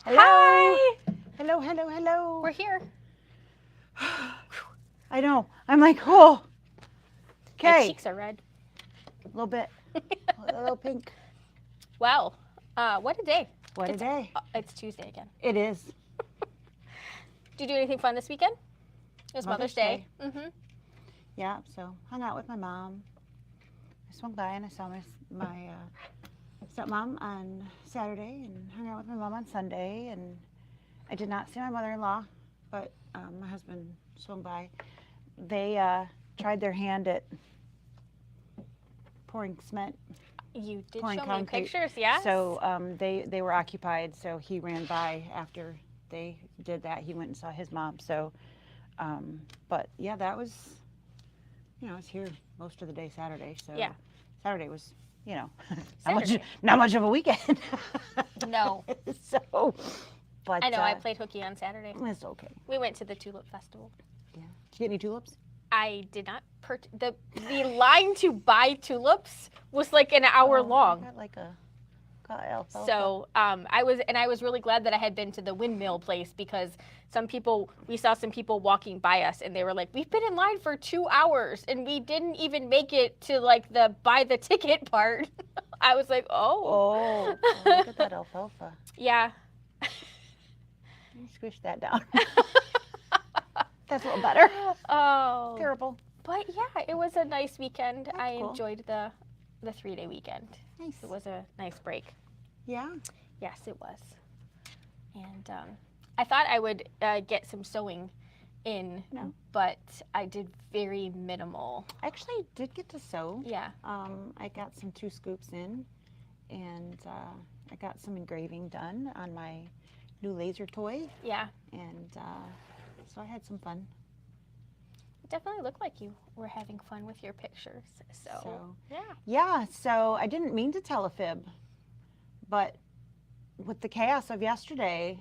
Hello. Hi. Hello, hello, hello. We're here. I know. I'm like, oh. My Okay. cheeks are red. A little bit. A little pink. Wow. What a day. What a day. It's Tuesday again. It is. Did you do anything fun this weekend? It was Mother's Day. Mm-hmm. Yeah, so hung out with my mom. I swung by and I saw my stepmom on Saturday and hung out with my mom on Sunday. And I did not see my mother-in-law, but my husband swung by. They tried their hand at pouring cement. You did pouring show concrete. me pictures, yes? So they were occupied, so he ran by after they did that. He went and saw his mom. So, but yeah, that was, I was here most of the day Saturday. So yeah. Saturday was, Saturday. not much of a weekend. No. So, but I know, I played hooky on Saturday. It's okay. We went to the Tulip Festival. Yeah. Did you get any tulips? I did not the line to buy tulips was like an hour long. I got like a alfalfa. So I was really glad that I had been to the windmill place, because we saw some people walking by us and they were like, we've been in line for 2 hours and we didn't even make it to like the buy the ticket part. I was like, oh, look at that alfalfa. Yeah. Squish that down. That's a little better. Oh. Terrible. But yeah, it was a nice weekend. That's I cool. enjoyed the 3-day weekend. Nice. It was a nice break. Yeah. Yes, it was. And I thought I would get some sewing in, but I did very minimal. I actually did get to sew. Yeah. I got some 2 scoops in, and I got some engraving done on my new laser toy. Yeah. And so I had some fun. It definitely looked like you were having fun with your pictures. So yeah. Yeah, so I didn't mean to tell a fib, but with the chaos of yesterday,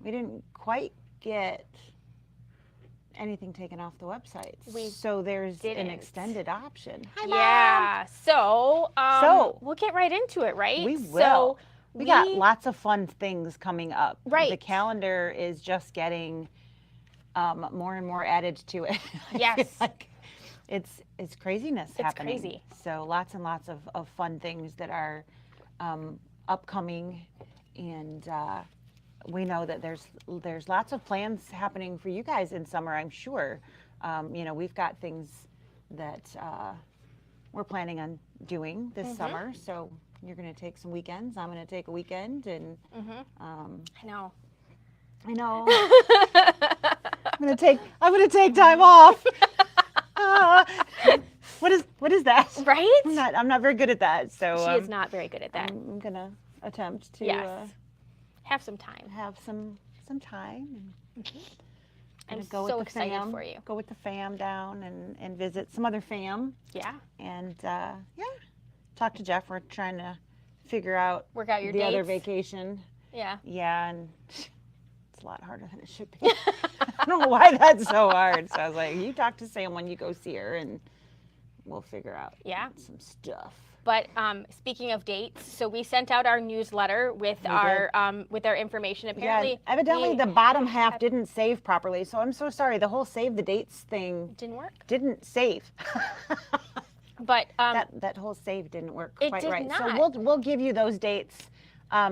we didn't quite get anything taken off the website. So there's an extended option. Hi, Mom. Yeah. So we'll get right into it, right? We will. So we got lots of fun things coming up. Right. The calendar is just getting more and more added to it. Yes. Like it's craziness happening. It's crazy. So lots and lots of fun things that are upcoming, and we know that there's lots of plans happening for you guys in summer, I'm sure. We've got things that we're planning on doing this summer. So you're going to take some weekends. I'm going to take a weekend, and I know. I'm going to take time off. What is that? Right? I'm not very good at that. So she is not very good at that. I'm going to attempt to have some time. Have some time. I'm go so with the excited fam, for you. Go with the fam down and visit some other fam. Yeah. And talk to Jeff. We're trying to work out your the dates. Other vacation. Yeah. Yeah, and it's a lot harder than it should be. I don't know why that's so hard. So I was like, you talk to Sam when you go see her, and we'll figure out some stuff. But speaking of dates, so we sent out our newsletter with our information. Apparently, evidently the bottom half didn't save properly. So I'm so sorry. The whole save the dates thing didn't work. Didn't save. But that whole save didn't work quite right. Not. So we'll give you those dates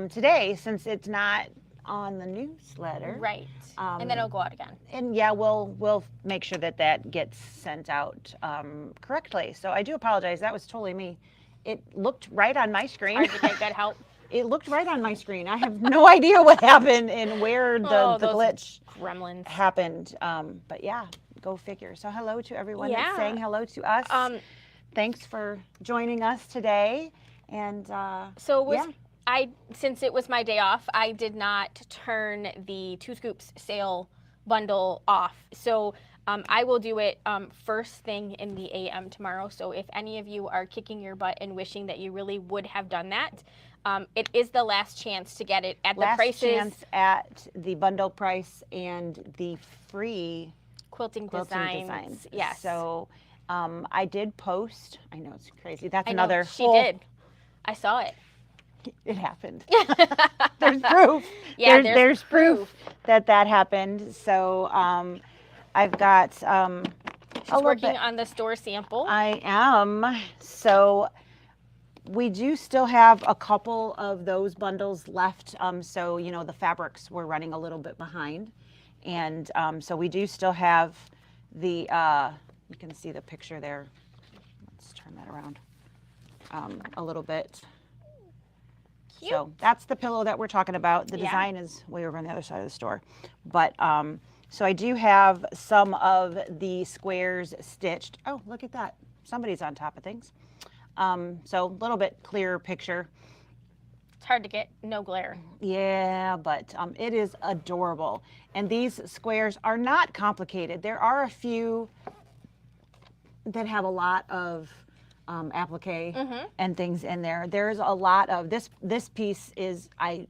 today, since it's not on the newsletter. Right. And then it'll go out again. And we'll make sure that gets sent out correctly. So I do apologize. That was totally me. It looked right on my screen. Hard to get good help. It looked right on my screen. I have no idea what happened and where the glitch gremlins happened. But yeah, go figure. So hello to everyone that's saying hello to us. Thanks for joining us today. And since it was my day off, I did not turn the 2 Scoops sale bundle off. So I will do it first thing in the AM tomorrow. So if any of you are kicking your butt and wishing that you really would have done that, it is the last chance to get it at the prices. Last chance at the bundle price and the free quilting designs. Yes. So I did post. I know it's crazy. That's I another. She did. I saw it. It happened. There's proof. Yeah, there's proof that happened. So I've got a She's little working bit. on the store sample. I am. So we do still have a couple of those bundles left. So, you know, the fabrics were running a little bit behind. And so we do still have the, you can see the picture there. Let's turn that around a little bit. Cute. So that's the pillow that we're talking about. The Yeah. design is way over on the other side of the store. But so I do have some of the squares stitched. Oh, look at that. Somebody's on top of things. So a little bit clearer picture. It's hard to get no glare. Yeah, but it is adorable. And these squares are not complicated. There are a few that have a lot of applique and things in there. There's a lot of this piece is I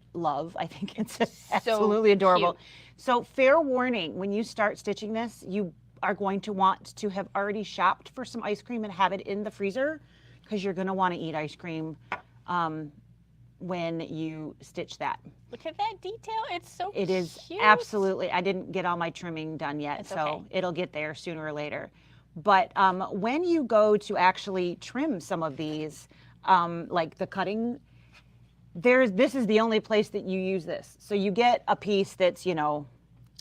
think it's absolutely adorable. cute. So fair warning, when you start stitching this, you are going to want to have already shopped for some ice cream and have it in the freezer, because you're going to want to eat ice cream when you stitch that. Look at that detail. It's so It is cute. absolutely, I didn't get all my trimming done yet, It's so okay. it'll get there sooner or later. But when you go to actually trim some of these, like the cutting, this is the only place that you use this. So you get a piece that's, you know,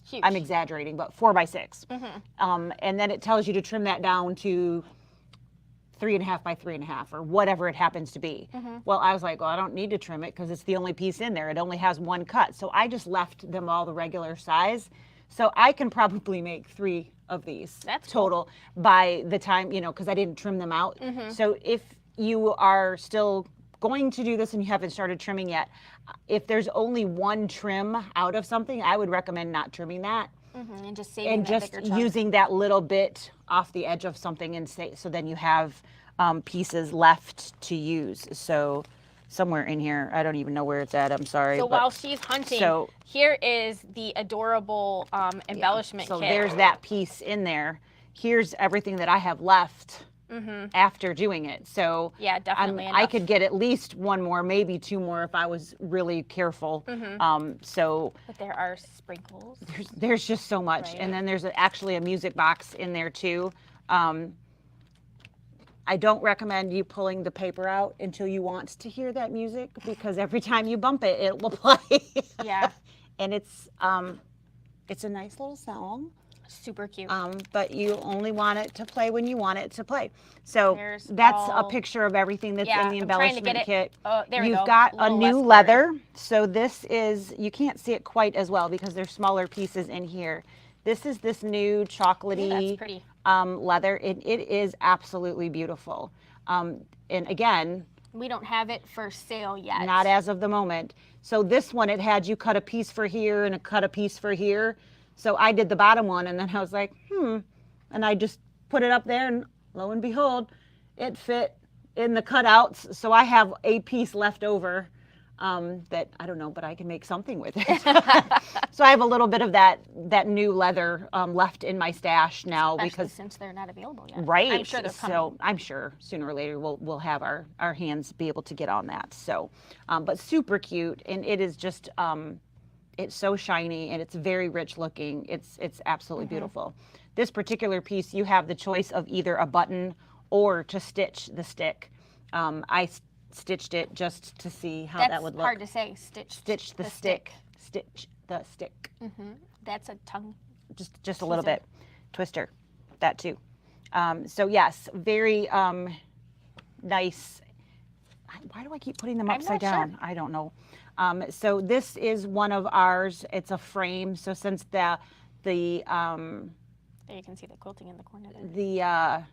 Huge. I'm exaggerating, but 4 by 6. And then it tells you to trim that down to 3.5 by 3.5 or whatever it happens to be. Well, I was like, well, I don't need to trim it because it's the only piece in there. It only has one cut. So I just left them all the regular size. So I can probably make 3 of these That's total by the time, you know, because I didn't trim them out. So if you are still going to do this and you haven't started trimming yet, if there's only one trim out of something, I would recommend not trimming that. And just saving And that just bigger chunk. using that little bit off the edge of something, and so then you have pieces left to use. So somewhere in here, I don't even know where it's at, I'm sorry. So but- while she's hunting, so- here is the adorable embellishment so kit. there's that piece in there. Here's everything that I have left after doing it. So Yeah, definitely I enough. could get at least 1 more, maybe 2 more if I was really careful. So But there are sprinkles. there's just so much. Right. And then there's actually a music box in there too. I don't recommend you pulling the paper out until you want to hear that music, because every time you bump it, it will play. Yeah, And it's a nice little song. super cute. But you only want it to play when you want it to play. So There's that's a all- picture of everything that's Yeah, in the I'm trying to get embellishment kit. Oh, there we You've go. got a little new less blurry. leather. So this is, you can't see it quite as well because there's smaller pieces in here. This is this new chocolatey Ooh, that's pretty. leather. It is absolutely beautiful. And again, We don't have it for sale yet. not as of the moment. So this one, it had you cut a piece for here and cut a piece for here. So I did the bottom one, and then I was like, and I just put it up there, and lo and behold, it fit in the cutouts. So I have a piece left over that I don't know, but I can make something with it. So I have a little bit of that new leather left in my stash now. Especially because since they're not available yet. right. I'm sure they're coming. So I'm sure sooner or later we'll have our hands be able to get on that. So, but super cute, and it is just it's so shiny and it's very rich looking. It's absolutely beautiful. This particular piece, you have the choice of either a button or to stitch the stick. I stitched it just to see how That's that would look. hard to say. Stitch the stick. Stitch the stick. That's a tongue. Just a little bit. Twister, that too. So yes, very nice. Why do I keep putting them I'm upside not sure. down? I don't know. So this is one of ours. It's a frame. So since the There you can see the quilting in the corner there. the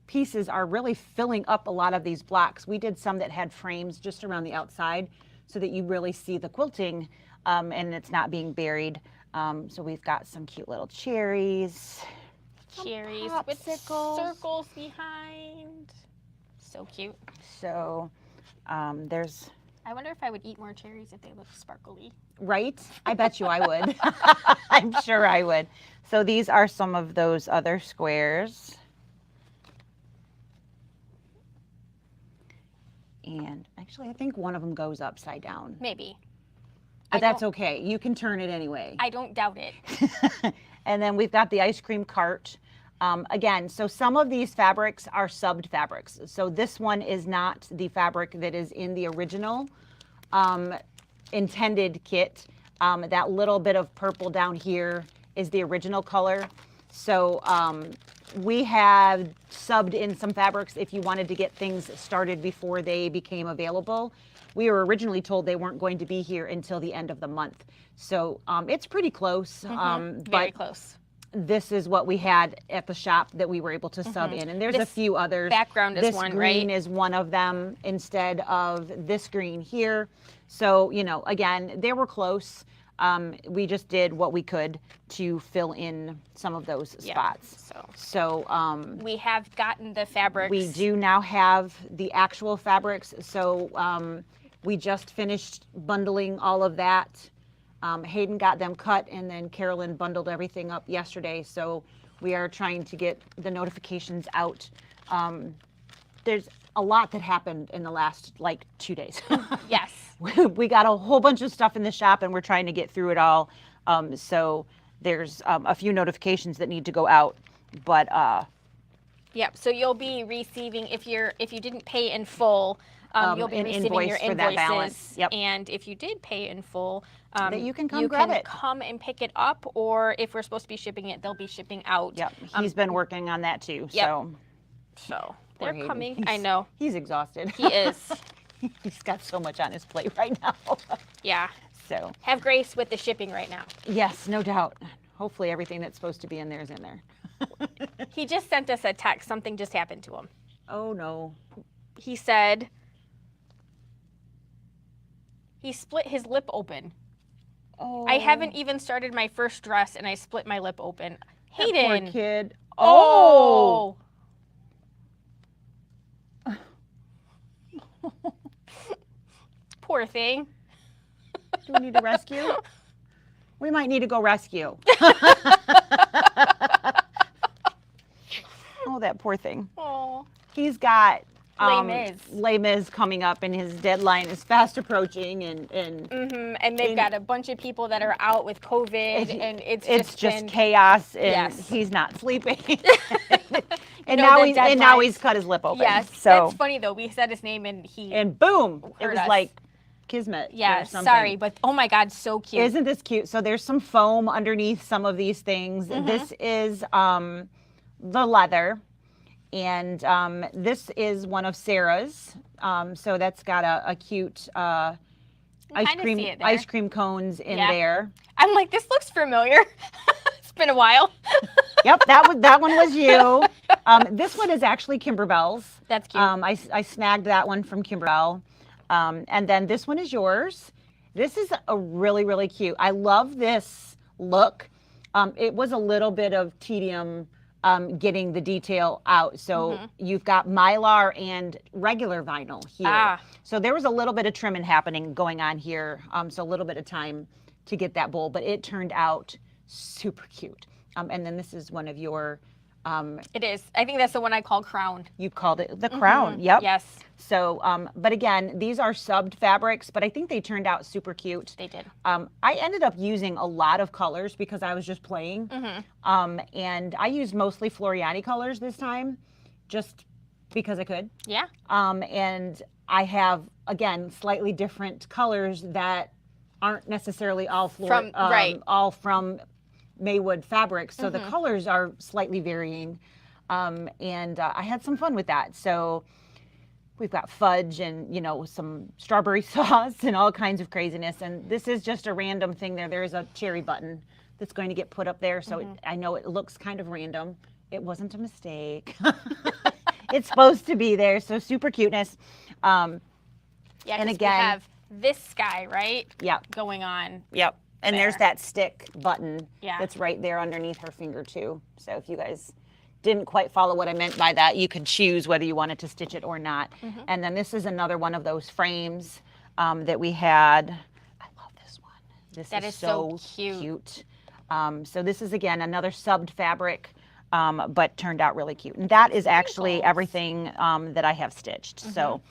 pieces are really filling up a lot of these blocks, we did some that had frames just around the outside so that you really see the quilting and it's not being buried. So we've got some cute little cherries. Cherries with popsicles. circles behind. So cute. So there's, I wonder if I would eat more cherries if they look sparkly. right? I bet you I would. I'm sure I would. So these are some of those other squares. And actually, I think one of them goes upside down. Maybe. But that's okay. You can turn it anyway. I don't doubt it. And then we've got the ice cream cart. Again, so some of these fabrics are subbed fabrics. So this one is not the fabric that is in the original intended kit. That little bit of purple down here is the original color. So we have subbed in some fabrics if you wanted to get things started before they became available. We were originally told they weren't going to be here until the end of the month. So it's pretty close. Very close. This is what we had at the shop that we were able to sub in. And there's a few others. Background is this one, green right? is one of them instead of this green here. So, you know, again, they were close. We just did what we could to fill in some of those spots. So we have gotten the fabrics. we do now have the actual fabrics. So we just finished bundling all of that. Hayden got them cut, and then Carolyn bundled everything up yesterday. So we are trying to get the notifications out. There's a lot that happened in the last like 2 days. Yes. We got a whole bunch of stuff in the shop, and we're trying to get through it all. So there's a few notifications that need to go out, but Yep. So you'll be receiving if you didn't pay in full, you'll be an receiving invoice your for that invoices. balance. Yep. And if you did pay in full, that you can come grab it. come and pick it up, or if we're supposed to be shipping it, they'll be shipping out. Yep, he's been working on that too. Yep. So They're Hayden. coming. I know. He's exhausted. He is. He's got so much on his plate right now. Yeah. So Have grace with the shipping right now. yes, no doubt. Hopefully everything that's supposed to be in there is in there. He just sent us a text. Something just happened to him. Oh no. He said he split his lip open. Oh. I haven't even started my first dress and I split my lip open. That Hayden. poor kid. Oh. Poor thing. Do we need to rescue? We might need to go rescue. Oh, that poor thing. Oh. He's got Les Mis. Les Mis coming up, and his deadline is fast approaching, and And they've got a bunch of people that are out with COVID, and it's just been, chaos, and Yes. he's not sleeping. and know, now the and now deadlines. he's cut his lip open. Yes, So that's funny though. We said his name and he. and boom, it Heard was us. like kismet. Yeah, or something. sorry, but oh my God, so cute. Isn't this cute? So there's some foam underneath some of these things. This is the leather. And this is one of Sarah's. So that's got a cute ice kinda see it there. ice cream cones in Yeah. there. I'm like, this looks familiar. It's been a while. Yep, that one was you. This one is actually Kimberbell's. That's cute. I snagged that one from Kimberbell. And then this one is yours. This is a really, really cute. I love this look. It was a little bit of tedium getting the detail out. So you've got Mylar and regular vinyl here. Ah. So there was a little bit of trimming happening going on here. So a little bit of time to get that bowl, but it turned out super cute. And then this is one of your, It is. I think that's the one I call crown. you called it the crown. Yep. Yes, So, but again, these are subbed fabrics, but I think they turned out super cute. they did. I ended up using a lot of colors because I was just playing. And I used mostly Floriani colors this time, just because I could. Yeah. And I have, again, slightly different colors that aren't necessarily all Right. all from Maywood fabrics. So the colors are slightly varying. And I had some fun with that. So we've got fudge and, you know, some strawberry sauce and all kinds of craziness. And this is just a random thing there. There is a cherry button that's going to get put up there. So I know it looks kind of random. It wasn't a mistake. It's supposed to be there. So super cuteness. Yeah, And 'cause again- we have this guy, right? Yep. Going on. Yep. And there's There. that stick button Yeah. that's right there underneath her finger too. So if you guys didn't quite follow what I meant by that, you could choose whether you wanted to stitch it or not. And then this is another one of those frames that we had. I love this one. This That is so cute. So this is, again, another subbed fabric, but turned out really cute. And that is actually Sprinkles. everything that I have stitched. So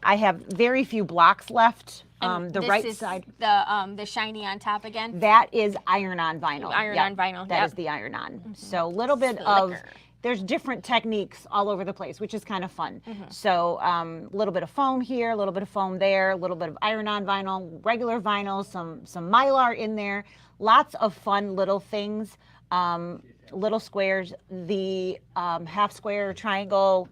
I have very few blocks left. And The this right is side, the shiny on top again. that is iron-on vinyl. Iron-on vinyl, That yep. is the iron-on. So a little bit of, Slicker. there's different techniques all over the place, which is kind of fun. So a little bit of foam here, a little bit of foam there, a little bit of iron-on vinyl, regular vinyl, some Mylar in there. Lots of fun little things, little squares. The half square, triangle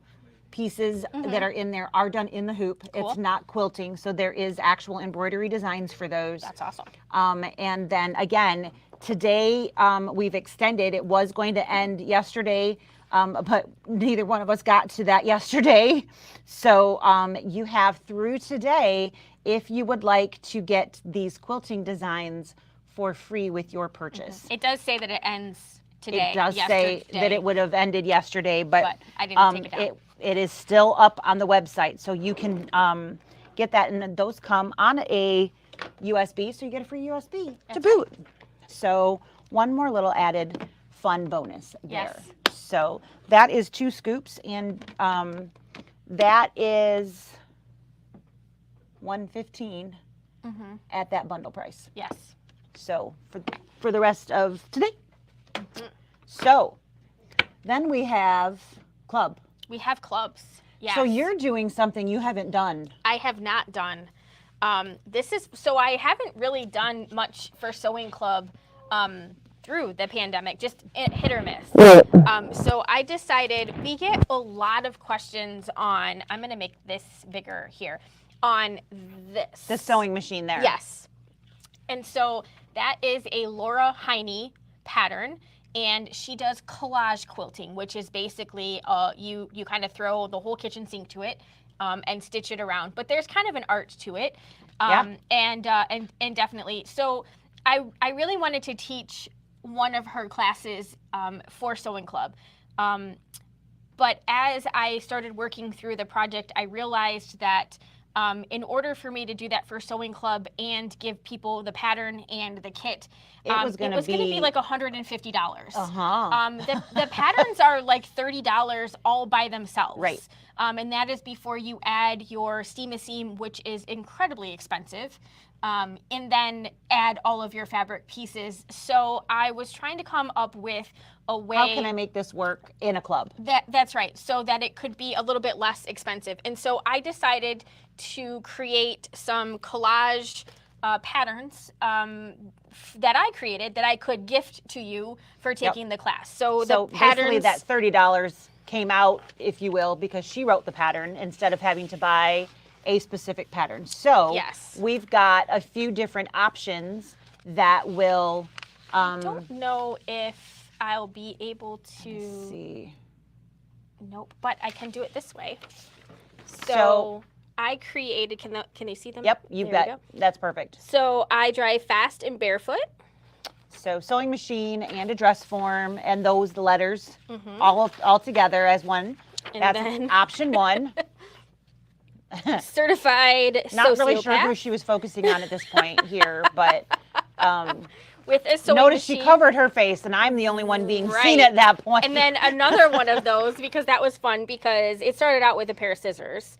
pieces that are in there are done in the hoop. Cool. It's not quilting, so there is actual embroidery designs for those. That's awesome. And then again, today we've extended. It was going to end yesterday, but neither one of us got to that yesterday. So you have through today if you would like to get these quilting designs for free with your purchase. It does say that it ends today. It does say that it would have ended yesterday, but I didn't take it down. it is still up on the website, so you can get that, and then those come on a USB, so you get a free USB to boot. So one more little added fun bonus there. Yes. So that is 2 scoops, and that is $115 at that bundle price. Yes. So for the rest of today. So then we have club. We have clubs. Yes. So you're doing something you haven't done. I have not done. So I haven't really done much for sewing club through the pandemic, just hit or miss. So I decided we get a lot of questions on, I'm going to make this bigger here, on this. The sewing machine there. Yes. And so that is a Laura Heine pattern. And she does collage quilting, which is basically you kind of throw the whole kitchen sink to it and stitch it around. But there's kind of an art to it, and definitely. So I really wanted to teach one of her classes for Sewing Club. But as I started working through the project, I realized that in order for me to do that for Sewing Club and give people the pattern and the kit, it was going to be like $150. The patterns are like $30 all by themselves. Right. And that is before you add your steam-a-seam, which is incredibly expensive, and then add all of your fabric pieces. So I was trying to come up with a way. How can I make this work in a club? That's right, so that it could be a little bit less expensive. And so I decided to create some collage patterns that I created that I could gift to you for taking the class. So the patterns, basically that $30 came out, if you will, because she wrote the pattern instead of having to buy a specific pattern. So yes, we've got a few different options that will. I don't know if I'll be able to. Let's see. Nope, but I can do it this way. So I created. Can they see them? Yep, you bet. That's perfect. So I drive fast and barefoot. So sewing machine and a dress form and those letters all together as one. And that's then option 1. Certified Not really sociopath. sure who she was focusing on at this point here, but with a sewing notice machine. she covered her face and I'm the only one being seen at that point. And then another one of those, because that was fun, because it started out with a pair of scissors.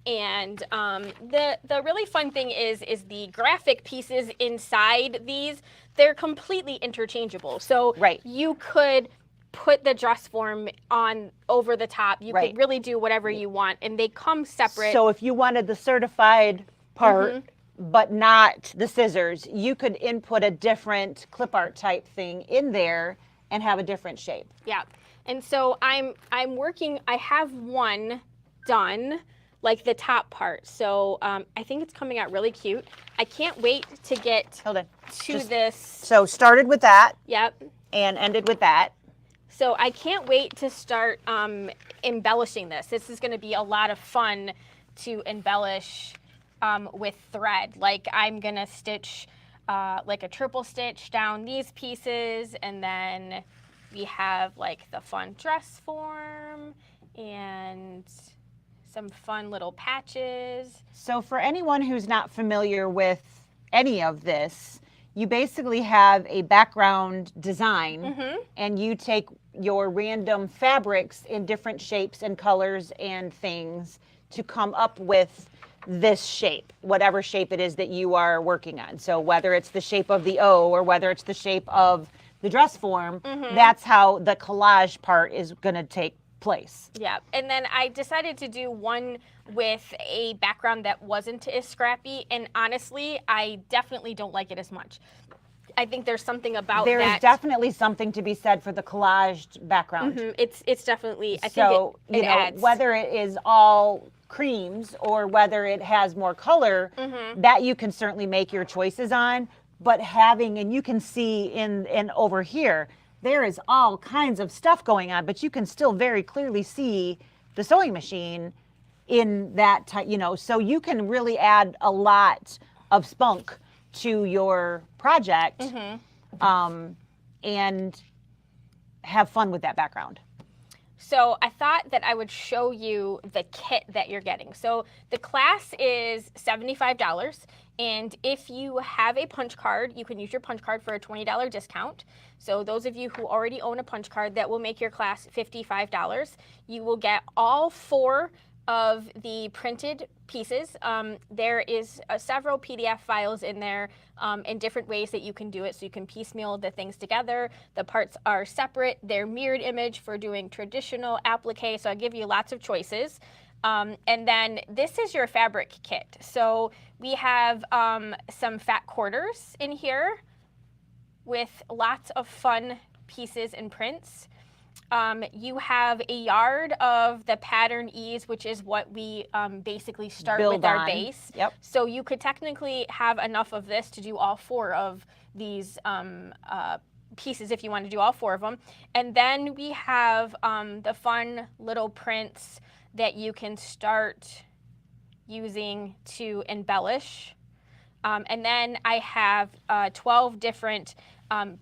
And the really fun thing is the graphic pieces inside these, they're completely interchangeable. So you could put the dress form on over the top. You could really do whatever you want, and they come separate. So if you wanted the certified part, but not the scissors, you could input a different clip art type thing in there and have a different shape. Yeah. And so I'm working, I have one done, like the top part. So I think it's coming out really cute. I can't wait to get to this. So started with that. Yep. And ended with that. So I can't wait to start embellishing this. This is going to be a lot of fun to embellish with thread. Like I'm going to stitch like a triple stitch down these pieces, and then we have like the fun dress form and some fun little patches. So for anyone who's not familiar with any of this, you basically have a background design and you take your random fabrics in different shapes and colors and things to come up with this shape, whatever shape it is that you are working on. So whether it's the shape of the O or whether it's the shape of the dress form, that's how the collage part is going to take place. Yeah, and then I decided to do one with a background that wasn't as scrappy, and honestly, I definitely don't like it as much. I think there's something about There that. is definitely something to be said for the collaged background. It's definitely, I So, think it adds. whether it is all creams or whether it has more color, that you can certainly make your choices on. But having, and you can see in over here, there is all kinds of stuff going on, but you can still very clearly see the sewing machine in that type, so you can really add a lot of spunk to your project and have fun with that background. So I thought that I would show you the kit that you're getting. So the class is $75, and if you have a punch card, you can use your punch card for a $20 discount. So those of you who already own a punch card, that will make your class $55. You will get all 4 of the printed pieces. There is several PDF files in there in different ways that you can do it. So you can piecemeal the things together. The parts are separate. They're mirrored image for doing traditional applique. So I'll give you lots of choices. And then this is your fabric kit. So we have some fat quarters in here with lots of fun pieces and prints. You have a yard of the pattern ease, which is what we basically start with our base. Yep. So you could technically have enough of this to do all 4 of these pieces if you want to do all 4 of them. And then we have the fun little prints that you can start using to embellish. And then I have 12 different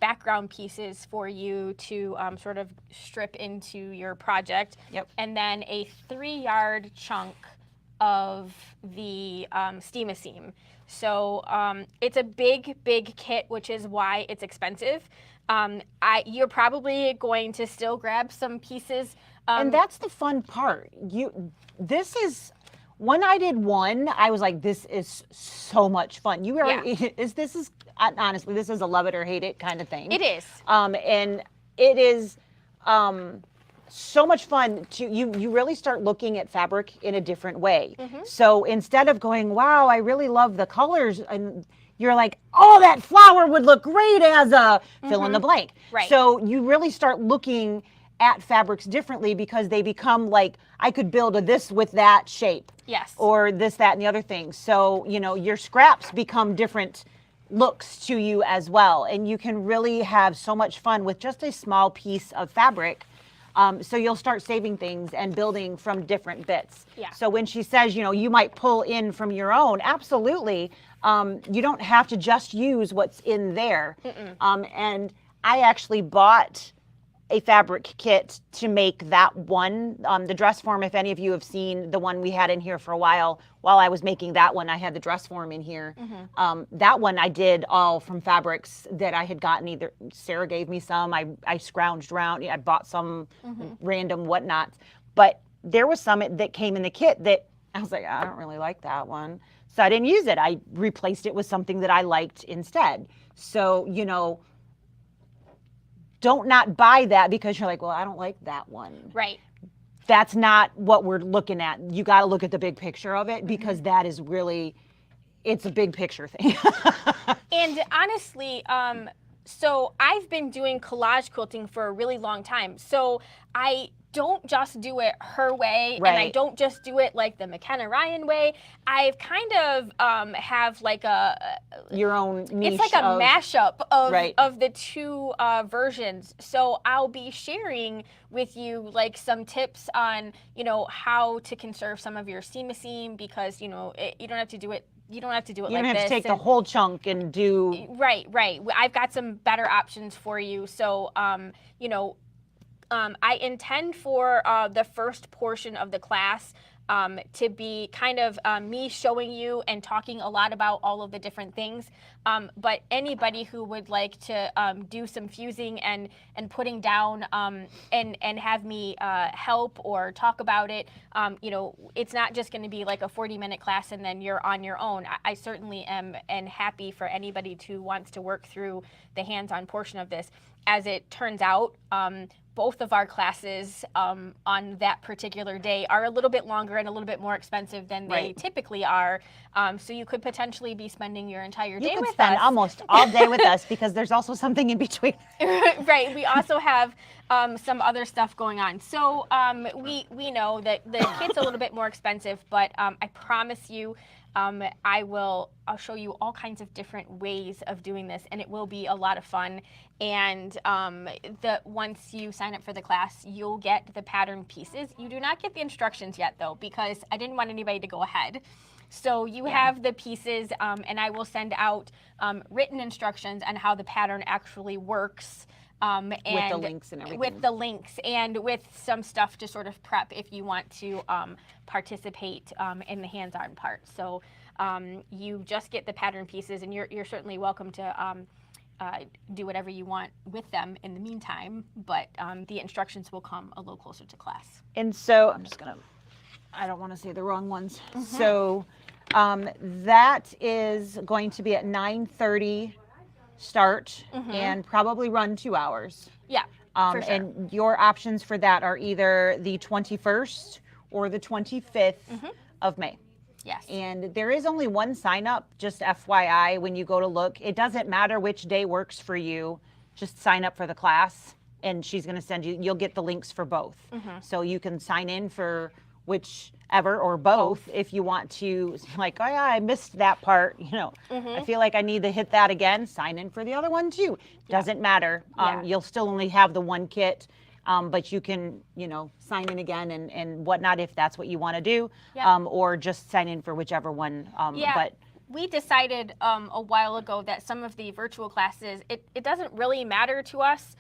background pieces for you to sort of strip into your project. Yep. And then a 3-yard chunk of the steam-a-seam. So it's a big kit, which is why it's expensive. You're probably going to still grab some pieces. And that's the fun part. This is, when I did one, I was like, this is so much fun. Honestly, this is a love it or hate it kind of thing. It is. And it is so much fun you really start looking at fabric in a different way. So instead of going, wow, I really love the colors, and you're like, oh, that flower would look great as a fill in the blank. Right. So you really start looking at fabrics differently because they become like, I could build this with that shape. Yes. Or this, that, and the other thing. So, your scraps become different looks to you as well. And you can really have so much fun with just a small piece of fabric. So you'll start saving things and building from different bits. Yeah. So when she says, you might pull in from your own, absolutely. You don't have to just use what's in there. And I actually bought a fabric kit to make that one, the dress form. If any of you have seen the one we had in here for a while I was making that one, I had the dress form in here. That one I did all from fabrics that I had gotten. Either Sarah gave me some, I scrounged around, I bought some random whatnots, but there was some that came in the kit that I was like, I don't really like that one. So I didn't use it. I replaced it with something that I liked instead. So, don't not buy that because you're like, well, I don't like that one. Right. That's not what we're looking at. You got to look at the big picture of it because that is really, it's a big picture thing. And honestly, so I've been doing collage quilting for a really long time. So I don't just do it her way, and I don't just do it like the McKenna Ryan way. I've kind of have like your own niche. It's like a mashup of the 2 versions. So I'll be sharing with you like some tips on how to conserve some of your seam because you don't have to do it. You don't have to do it like this. You don't have to take the whole chunk and do. Right. I've got some better options for you. So I intend for the first portion of the class to be kind of me showing you and talking a lot about all of the different things. But anybody who would like to do some fusing and putting down and have me help or talk about it, you know, it's not just going to be like a 40-minute class and then you're on your own. I certainly am and happy for anybody who wants to work through the hands-on portion of this. As it turns out, both of our classes on that particular day are a little bit longer and a little bit more expensive than they typically are. So you could potentially be spending your entire day with us. You could spend almost all day with us because there's also something in between. Right. We also have some other stuff going on. So we know that the kit's a little bit more expensive, but I promise you, I'll show you all kinds of different ways of doing this, and it will be a lot of fun. And once you sign up for the class, you'll get the pattern pieces. You do not get the instructions yet, though, because I didn't want anybody to go ahead. So you have the pieces, and I will send out written instructions on how the pattern actually works. And with the links and everything. With the links and with some stuff to sort of prep if you want to participate in the hands-on part. So you just get the pattern pieces, and you're certainly welcome to do whatever you want with them in the meantime, but the instructions will come a little closer to class. And so I don't want to say the wrong ones. So that is going to be at 9:30 start and probably run 2 hours. Yeah, for sure. And your options for that are either the 21st or the 25th of May. Yes. And there is only one sign up, just FYI, when you go to look. It doesn't matter which day works for you. Just sign up for the class, and she's going to send you, you'll get the links for both. So you can sign in for whichever or both if you want to, like, oh yeah, I missed that part, you know, I feel like I need to hit that again, sign in for the other one too. Doesn't matter. You'll still only have the one kit, but you can, you know, sign in again and whatnot if that's what you want to do, or just sign in for whichever one. But we decided a while ago that some of the virtual classes, it doesn't really matter to us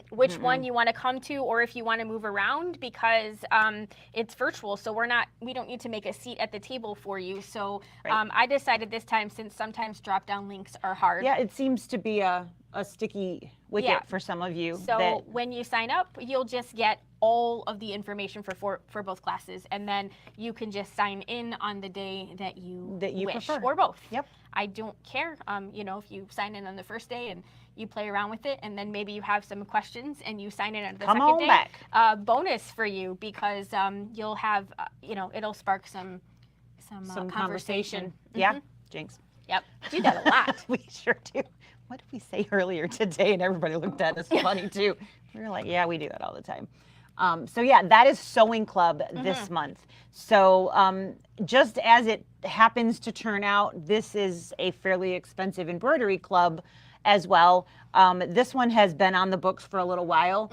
which one you want to come to or if you want to move around, because it's virtual, so we don't need to make a seat at the table for you. So I decided this time, since sometimes drop-down links are hard. Yeah, it seems to be a sticky wicket for some of you. So when you sign up, you'll just get all of the information for both classes, and then you can just sign in on the day that you wish, prefer. Or both. Yep. I don't care. You know, if you sign in on the first day and you play around with it, and then maybe you have some questions and you sign in on the second day. Back. Bonus for you, because you'll have, you know, it'll spark some conversation. Yeah, Jinx. Yep, do that a lot. We sure do. What did we say earlier today? And everybody looked at us funny too. We were like, yeah, we do that all the time. So yeah, that is Sewing Club this month. So just as it happens to turn out, this is a fairly expensive embroidery club as well. This one has been on the books for a little while.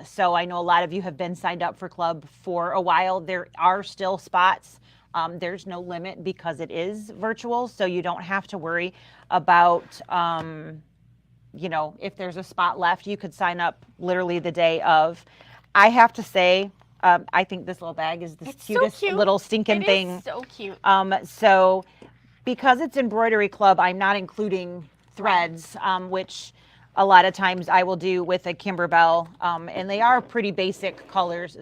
So I know a lot of you have been signed up for club for a while. There are still spots. There's no limit because it is virtual, so you don't have to worry about, you know, if there's a spot left. You could sign up literally the day of. I have to say, I think this little bag is the cutest little stinking thing. It is so cute. So because it's Embroidery Club, I'm not including threads, which a lot of times I will do with a Kimberbell, and they are pretty basic colors.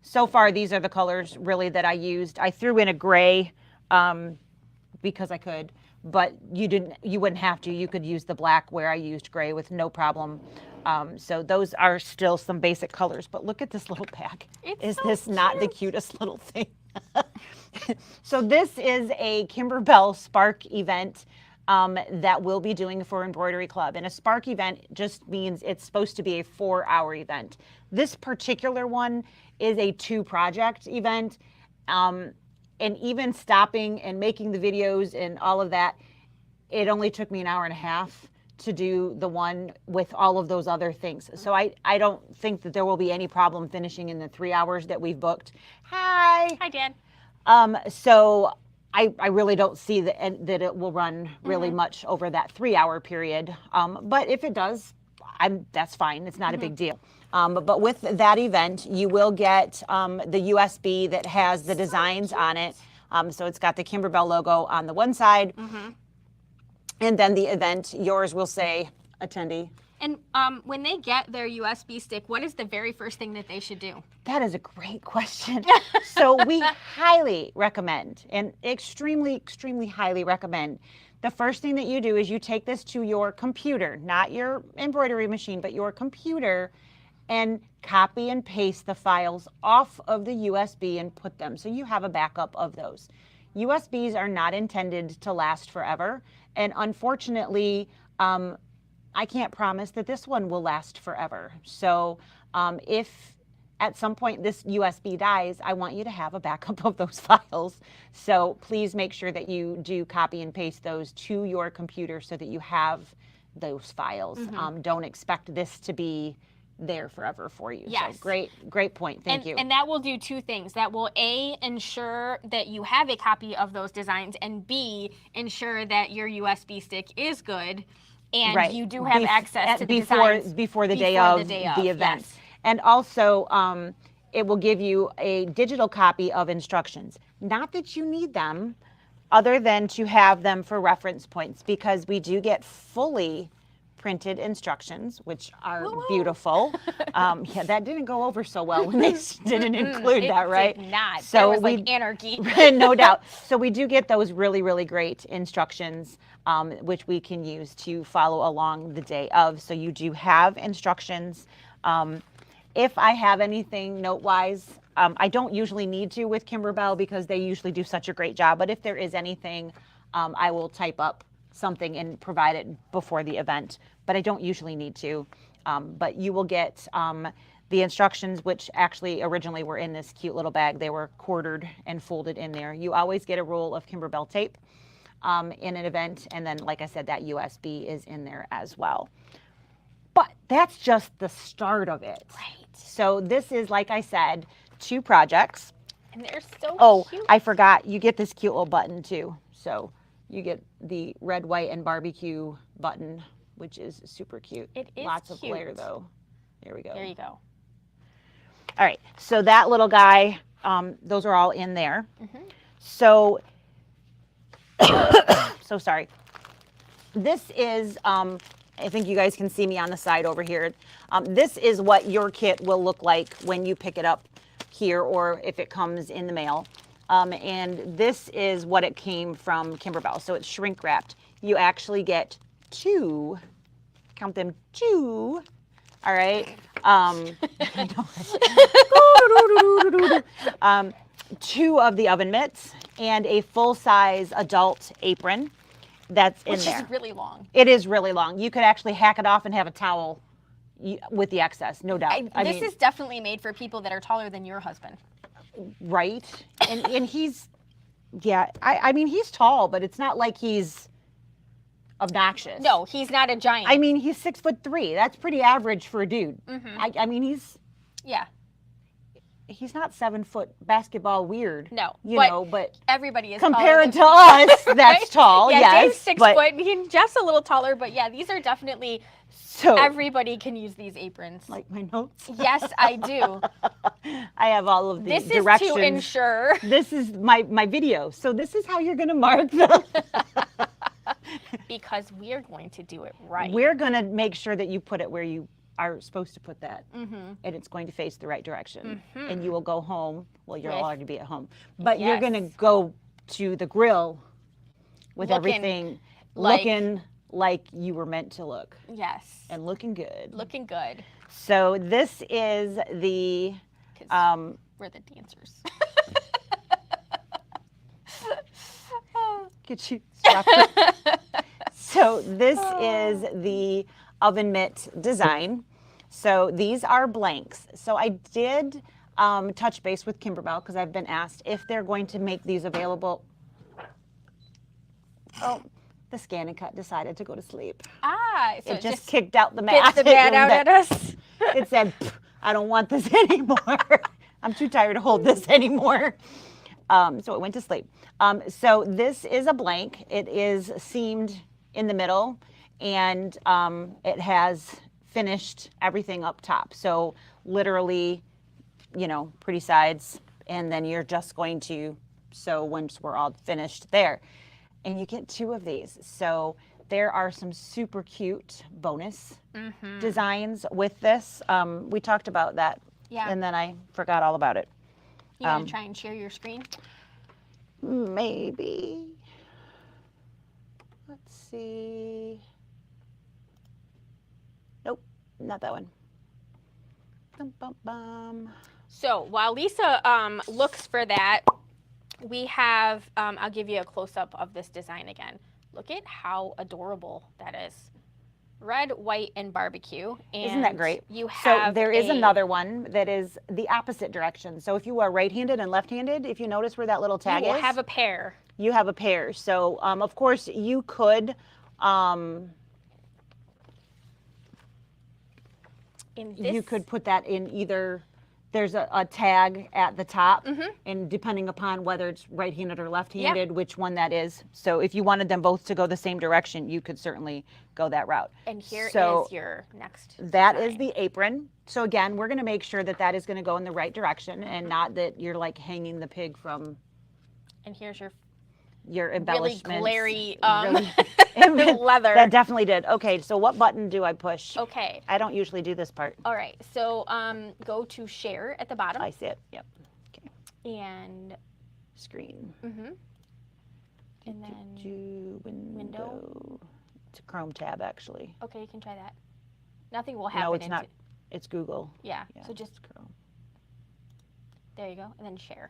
So far, these are the colors really that I used. I threw in a gray because I could, but you wouldn't have to. You could use the black where I used gray with no problem. So those are still some basic colors, but look at this little bag. Is this not the cutest little thing? So this is a Kimberbell Spark event that we'll be doing for Embroidery Club. And a Spark event just means it's supposed to be a 4-hour event. This particular one is a 2-project event. And even stopping and making the videos and all of that, it only took me an hour and a half to do the one with all of those other things. So I don't think that there will be any problem finishing in the 3 hours that we've booked. Hi. Hi, Dan. So I really don't see that it will run really much over that 3-hour period. But if it does, that's fine. It's not a big deal. But with that event, you will get the USB that has the designs on it. So it's got the Kimberbell logo on the one side. And then the event, yours will say attendee. And when they get their USB stick, what is the very first thing that they should do? That is a great question. So we highly recommend, and extremely, extremely highly recommend, the first thing that you do is you take this to your computer, not your embroidery machine, but your computer, and copy and paste the files off of the USB and put them, so you have a backup of those. USBs are not intended to last forever, and unfortunately, I can't promise that this one will last forever. So if at some point this USB dies, I want you to have a backup of those files. So please make sure that you do copy and paste those to your computer so that you have those files. Don't expect this to be there forever for you. Yes. So great point. Thank you. And that will do two things. That will A, ensure that you have a copy of those designs, and B, ensure that your USB stick is good and you do have access to the designs before the day of the event. Yes. And also, it will give you a digital copy of instructions. Not that you need them, other than to have them for reference points, because we do get fully printed instructions, which are beautiful. Yeah, that didn't go over so well when they didn't include that, right? It did not. So there was like anarchy. No doubt. So we do get those really, really great instructions, which we can use to follow along the day of. So you do have instructions. If I have anything note-wise, I don't usually need to with Kimberbell because they usually do such a great job. But if there is anything, I will type up something and provide it before the event. But I don't usually need to. But you will get the instructions, which actually originally were in this cute little bag. They were quartered and folded in there. You always get a roll of Kimberbell tape in an event. And then, like I said, that USB is in there as well. But that's just the start of it. Right. So this is, like I said, 2 projects. And they're so cute. I forgot. You get this cute little button too. So you get the red, white, and barbecue button, which is super cute. It is Lots of cute. glare though. There we go. There you go. All right. So that little guy, those are all in there. So, so sorry. This is, I think you guys can see me on the side over here. This is what your kit will look like when you pick it up here or if it comes in the mail. And this is what it came from Kimberbell. So it's shrink wrapped. You actually get 2, count them 2. All right. I know. 2 of the oven mitts and a full-size adult apron. That's in there. Which is really long. It is really long. You could actually hack it off and have a towel with the excess, no doubt. This is definitely made for people that are taller than your husband. Right. And he's, yeah, I mean, he's tall, but it's not like he's obnoxious. No, he's not a giant. I mean, he's 6'3". That's pretty average for a dude. I mean, he's not 7 foot basketball weird. No, you know, but everybody is compared to us, that's tall. Yeah, yes, Dave's 6 foot. Jeff's a little taller, but yeah, these are definitely. So everybody can use these aprons. Like my notes. Yes, I do. I have all of the this directions. This is to ensure. This is my video. So this is how you're going to mark them. Because we're going to do it right. We're going to make sure that you put it where you are supposed to put that. And it's going to face the right direction. And you will go home. Well, you'll already be at home. But you're going to go to the grill with everything looking like you were meant to look. Yes. And looking good. Looking good. So this is the... we're the dancers. Get you strapped. So this is the oven mitt design. So these are blanks. So I did touch base with Kimberbell because I've been asked if they're going to make these available. Oh, the Scan and Cut decided to go to sleep. So it just kicked out the mat. Get the mat out at us. It said, I don't want this anymore. I'm too tired to hold this anymore. So it went to sleep. So this is a blank. It is seamed in the middle, and it has finished everything up top. So literally, you know, pretty sides, and then you're just going to sew once we're all finished there. And you get 2 of these. So there are some super cute bonus designs with this. We talked about that, and then I forgot all about it. You want to try and share your screen? Maybe. Let's see. Nope, not that one. Bum, bum, bum. So while Lisa looks for that, we have, I'll give you a close-up of this design again. Look at how adorable that is. Red, white, and barbecue. And isn't that great? You have so there is another one that is the opposite direction. So if you are right-handed and left-handed, if you notice where that little tag is, you will have a pair. You have a pair. So of course you could you could put that in either. There's a tag at the top, and depending upon whether it's right-handed or left-handed, which one that is. So if you wanted them both to go the same direction, you could certainly go that route. And here is your next That design. is the apron. So again, we're going to make sure that that is going to go in the right direction and not that you're like hanging the pig from. And here's your embellishments. Really glary really, leather. That definitely did. Okay, so what button do I push? Okay. I don't usually do this part. All right, so go to share at the bottom. I see it, yep. Okay. And screen. And then window. It's a Chrome tab, actually. Okay, you can try that. Nothing will happen. No, it's not. It's Google. Yeah, so just Chrome. There you go, and then share.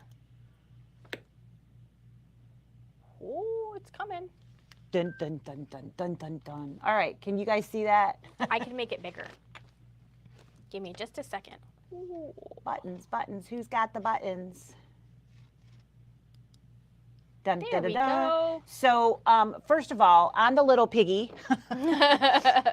Oh, it's coming. Dun, dun, dun, dun, dun, dun, dun. All right, can you guys see that? I can make it bigger. Give me just a second. Ooh, buttons, buttons. Who's got the buttons? Dun, there we go. So, first of all, on the little piggy,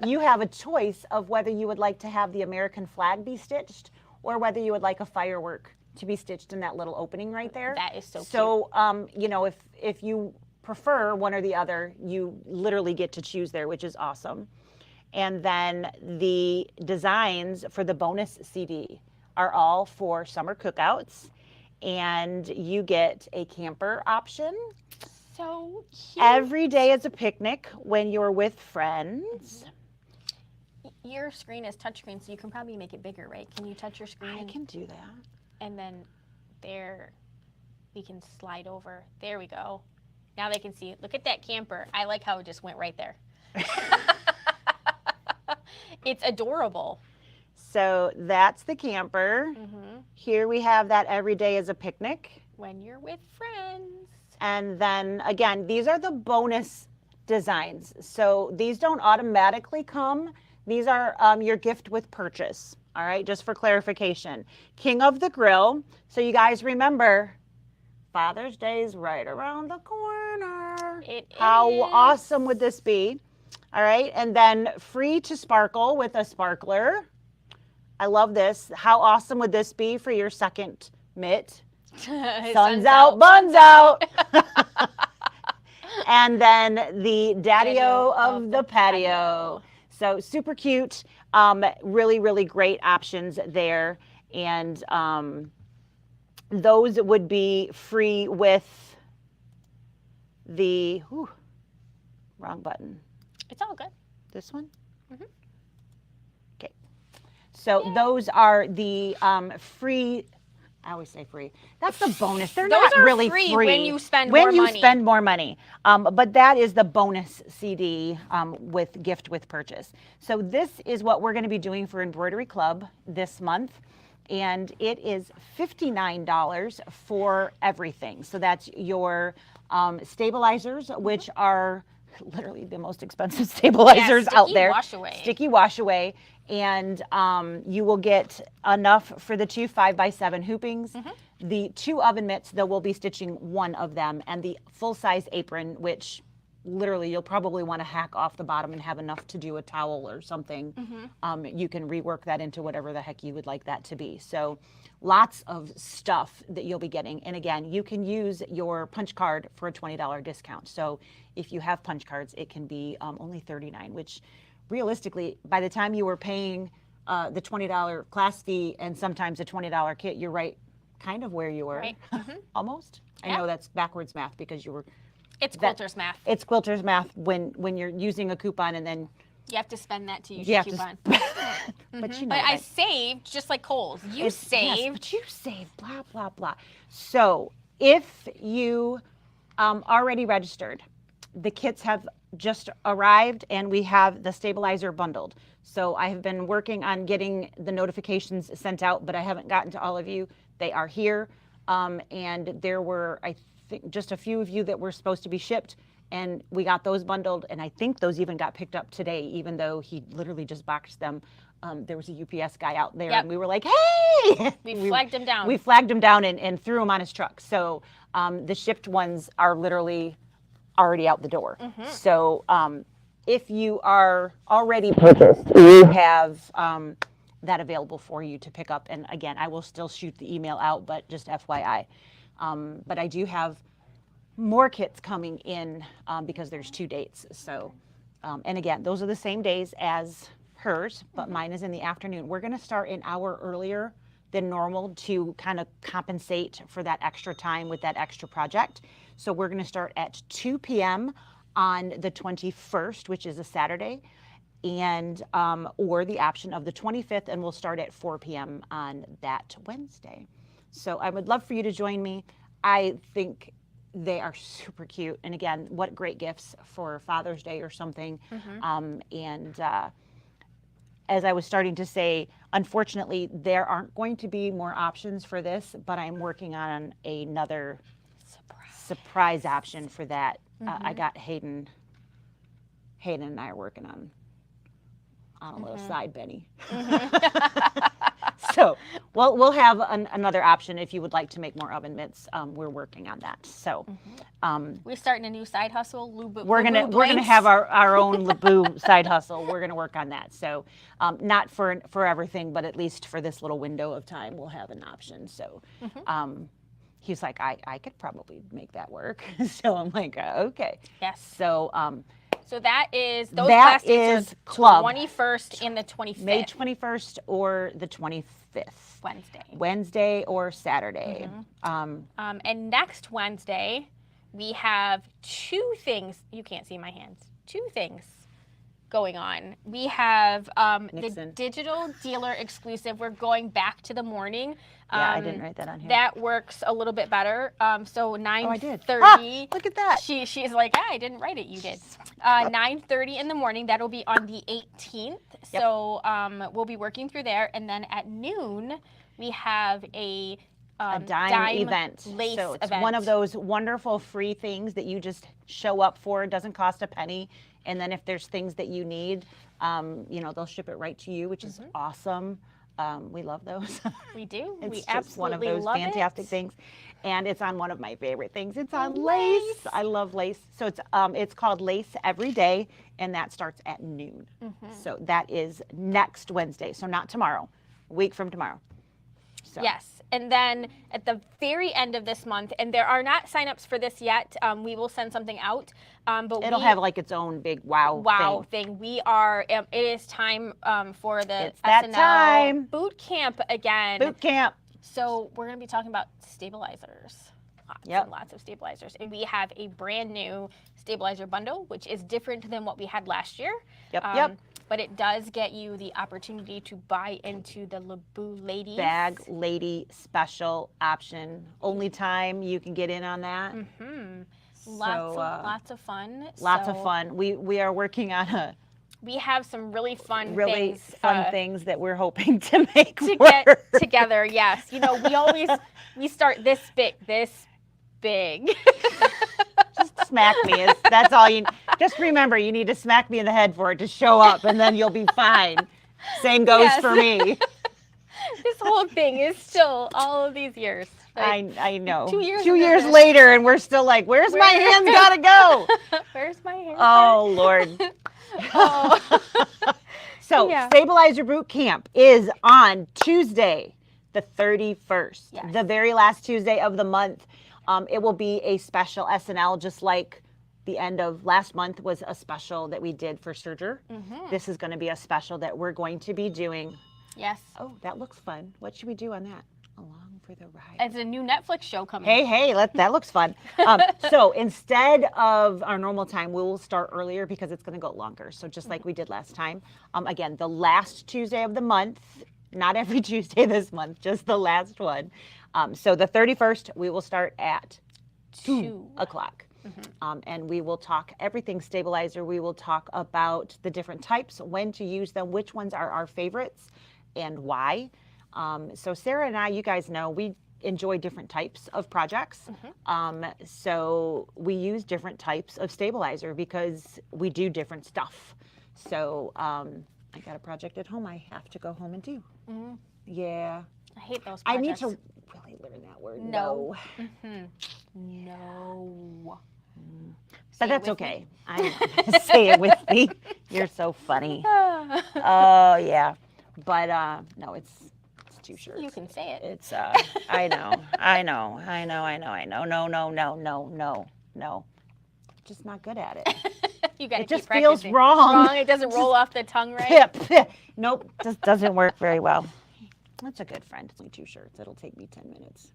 you have a choice of whether you would like to have the American flag be stitched or whether you would like a firework to be stitched in that little opening right there. That is so cute. So, you know, if you prefer one or the other, you literally get to choose there, which is awesome. And then the designs for the bonus CD are all for summer cookouts, and you get a camper option. So cute. Every day is a picnic when you're with friends. Your screen is touchscreen, so you can probably make it bigger, right? Can you touch your screen? I can do that. And then there, we can slide over. There we go. Now they can see. Look at that camper. I like how it just went right there. It's adorable. So that's the camper. Here we have that every day is a picnic. When you're with friends. And then again, these are the bonus designs. So these don't automatically come. These are your gift with purchase. All right, just for clarification. King of the Grill. So you guys remember, Father's Day is right around the corner. How awesome would this be? All right, and then free to sparkle with a sparkler. I love this. How awesome would this be for your second mitt? Sun's out, buns out. And then the daddy-o of the patio. So super cute. Really, really great options there. And those would be free with the, wrong button. It's all good. This one? Okay. So those are the free, I always say free. That's the bonus. They're Those not are really free free. when you spend more money. When you spend more money. But that is the bonus CD with gift with purchase. So this is what we're going to be doing for Embroidery Club this month. And it is $59 for everything. So that's your stabilizers, which are literally the most expensive stabilizers out there. Wash away. Sticky wash away. And you will get enough for the 2 5x7 hoopings, the 2 oven mitts, though we'll be stitching 1 of them, and the full-size apron, which literally you'll probably want to hack off the bottom and have enough to do a towel or something. You can rework that into whatever the heck you would like that to be. So lots of stuff that you'll be getting. And again, you can use your punch card for a $20 discount. So if you have punch cards, it can be only $39, which realistically, by the time you were paying the $20 class fee and sometimes a $20 kit, you're right kind of where you were. Right. Almost. I Yeah. know that's backwards math because you were. It's quilter's math. It's quilter's math when you're using a coupon and then. You have to spend that to use You your have to coupon. But you know. But I that- saved just like Kohl's. You Yes, saved. but you saved, blah, blah, blah. So if you already registered, the kits have just arrived and we have the stabilizer bundled. So I have been working on getting the notifications sent out, but I haven't gotten to all of you. They are here. And there were, I think, just a few of you that were supposed to be shipped. And we got those bundled, and I think those even got picked up today, even though he literally just boxed them. There was a UPS guy out there, Yep. and we were like, hey! We flagged him down. We flagged him down and threw him on his truck. So the shipped ones are literally already out the door. So if you are already purchased, you have that available for you to pick up. And again, I will still shoot the email out, but just FYI. But I do have more kits coming in because there's 2 dates. So, and again, those are the same days as hers, but mine is in the afternoon. We're going to start an hour earlier than normal to kind of compensate for that extra time with that extra project. So we're going to start at 2 p.m. on the 21st, which is a Saturday, and or the option of the 25th, and we'll start at 4 p.m. on that Wednesday. So I would love for you to join me. I think they are super cute. And again, what great gifts for Father's Day or something. And as I was starting to say, unfortunately, there aren't going to be more options for this, but I'm working on another surprise option for that. I got Hayden and I are working on a little side Benny. So we'll have another option if you would like to make more oven mitts. We're working on that. So We're starting a new side hustle. Leabu, we're gonna have our own Leabu side hustle. We're gonna work on that. So not for everything, but at least for this little window of time, we'll have an option. So he's like, I could probably make that work. So I'm like, okay. Yes. So So that is those that class dates is are club. 21st and the 25th. May 21st or the 25th. Wednesday or Saturday. And next Wednesday, we have 2 things. You can't see my hands. 2 things going on. We have the Nixon. digital dealer exclusive. We're going back to the morning. Yeah, I didn't write that on here. That works a little bit better. So 9:30. Ah, look at that. She's like, I didn't write it. You did. 9:30 in the morning. That'll be on the 18th. Yep. So we'll be working through there, and then at noon we have a dime event. Lace so it's event. one of those wonderful free things that you just show up for. It doesn't cost a penny. And then if there's things that you need, they'll ship it right to you, which is awesome. We love those. We do. It's We just absolutely one of those love fantastic it. things. And it's on one of my favorite things. It's on lace. I love lace. So it's called Lace Every Day, and that starts at noon. So that is next Wednesday. So not tomorrow, a week from tomorrow. So. Yes. And then at the very end of this month, and there are not signups for this yet, we will send something out. But it'll have like its own big wow thing. We are. It is time for the It's that SnL time. boot camp again. Boot camp. So we're going to be talking about stabilizers. Lots of stabilizers. And we have a brand new stabilizer bundle, which is different than what we had last year. Yep. But it does get you the opportunity to buy into the Leabu Ladies Bag Lady Special option. Only time you can get in on that. Lots of fun. Lots of fun. We are working on we have some really fun things that we're hoping to make to work. get together. Yes, we start this big. Just smack me. That's all you. Just remember, you need to smack me in the head for it to show up, and then you'll be fine. Same goes for me. This whole thing is still all of these years. I know. 2 years. 2 years later, and we're still like, where's my hands gotta go? Where's my hair? Oh Lord. So Stabilizer Boot Camp is on Tuesday, the 31st, the very last Tuesday of the month. It will be a special SnL, just like the end of last month was a special that we did for Serger. This is going to be a special that we're going to be doing. Yes. Oh, that looks fun. What should we do on that? Along for the ride. It's a new Netflix show coming. Hey, that looks fun. So instead of our normal time, we will start earlier because it's going to go longer. So just like we did last time. Again, the last Tuesday of the month, not every Tuesday this month, just the last one. So the 31st, we will start at 2 o'clock. And we will talk everything stabilizer. We will talk about the different types, when to use them, which ones are our favorites, and why. So Sarah and I, you guys know, we enjoy different types of projects. So we use different types of stabilizer because we do different stuff. So I got a project at home I have to go home and do. Yeah. I hate those projects. I need to really learn that word. No. No. But that's okay. Say it with me. You're so funny. Oh, yeah. But no, it's too short. You can say it. It's I know. No. Just not good at it. You gotta It keep just feels practicing. wrong. It doesn't roll off the tongue right. Nope, just doesn't work very well. That's a good friend. It's only 2 shirts. It'll take me 10 minutes.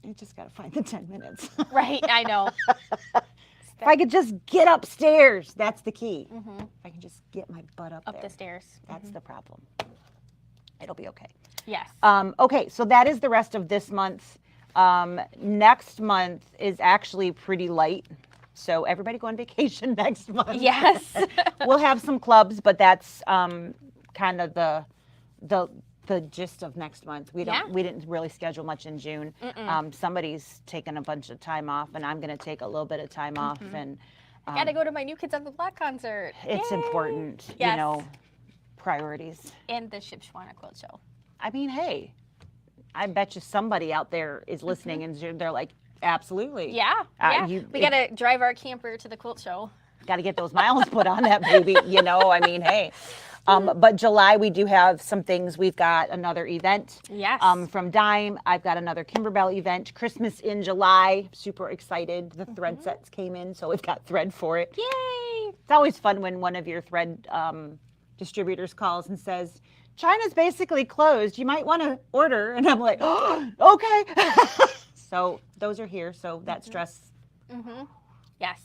I just gotta find the 10 minutes. Right, I know. If I could just get upstairs, that's the key. If I can just get my butt up there. The stairs. That's the problem. It'll be okay. Yes. Okay, so that is the rest of this month. Next month is actually pretty light. So everybody go on vacation next month. Yes. We'll have some clubs, but that's kind of the gist of next month. We didn't really schedule much in June. Somebody's taken a bunch of time off, and I'm going to take a little bit of time off. And I got to go to my New Kids on the Block concert. It's important, Yes. you know, priorities. And the Shipshawana Quilt Show. I mean, hey, I bet you somebody out there is listening and they're like, absolutely. Yeah. We got to drive our camper to the quilt show. Got to get those miles put on that baby, you know, I mean, hey. But July, we do have some things. We've got another event from Dime. I've got another Kimberbell event. Christmas in July. Super excited. The thread sets came in, so we've got thread for it. Yay! It's always fun when one of your thread distributors calls and says, China's basically closed. You might want to order. And I'm like, oh, okay. So those are here. So that stress. Yes.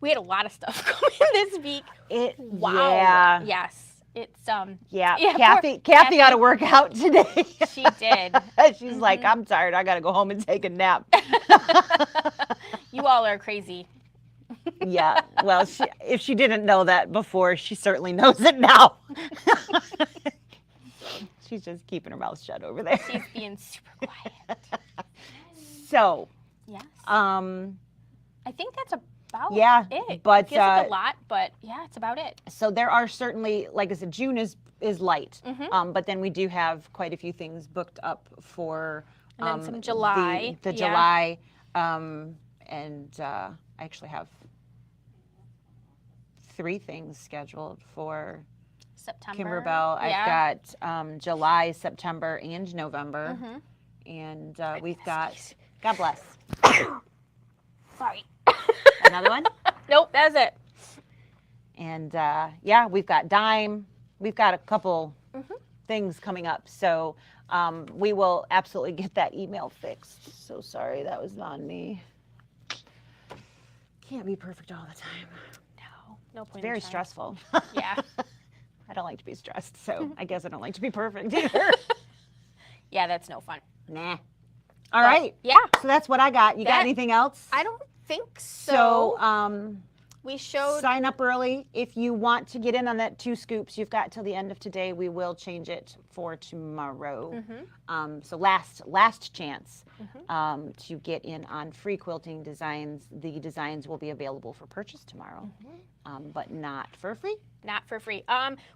We had a lot of stuff going this week. Wow. Yeah. Yes. It's Kathy ought to work out today. She did. She's like, I'm tired. I got to go home and take a nap. You all are crazy. Yeah. Well, if she didn't know that before, she certainly knows it now. She's just keeping her mouth shut over there. She's being super quiet. So. Yes. I think that's about it. But it feels like a lot, but yeah, it's about it. So there are certainly, like I said, June is light, but then we do have quite a few things booked up for and then some July. The July, and I actually have 3 things scheduled for September. Kimberbell. I've got July, September, and November, and we've got. God bless. Sorry. Another one? Nope, that's it. And we've got Dime. We've got a couple things coming up. So we will absolutely get that email fixed. So sorry, that was on me. Can't be perfect all the time. No point. It's very stressful. Yeah. I don't like to be stressed, so I guess I don't like to be perfect either. Yeah, that's no fun. Nah. All right. Yeah. So that's what I got. You got anything else? I don't think so. So we showed. Sign up early. If you want to get in on that 2 scoops, you've got till the end of today. We will change it for tomorrow. So last chance to get in on free quilting designs. The designs will be available for purchase tomorrow, but not for free. Not for free.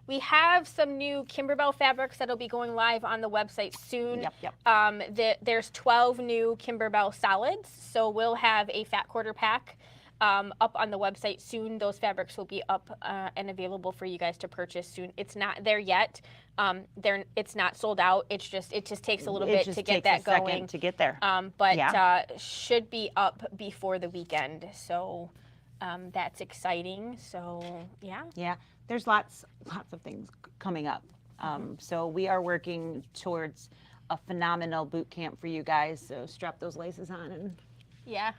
We have some new Kimberbell fabrics that'll be going live on the website soon. Yep. There's 12 new Kimberbell solids, so we'll have a fat quarter pack up on the website soon. Those fabrics will be up and available for you guys to purchase soon. It's not there yet. It's not sold out. It just takes a little bit to get that going. To get there. But should be up before the weekend. So that's exciting. So yeah. Yeah, there's lots of things coming up. So we are working towards a phenomenal boot camp for you guys. So strap those laces on and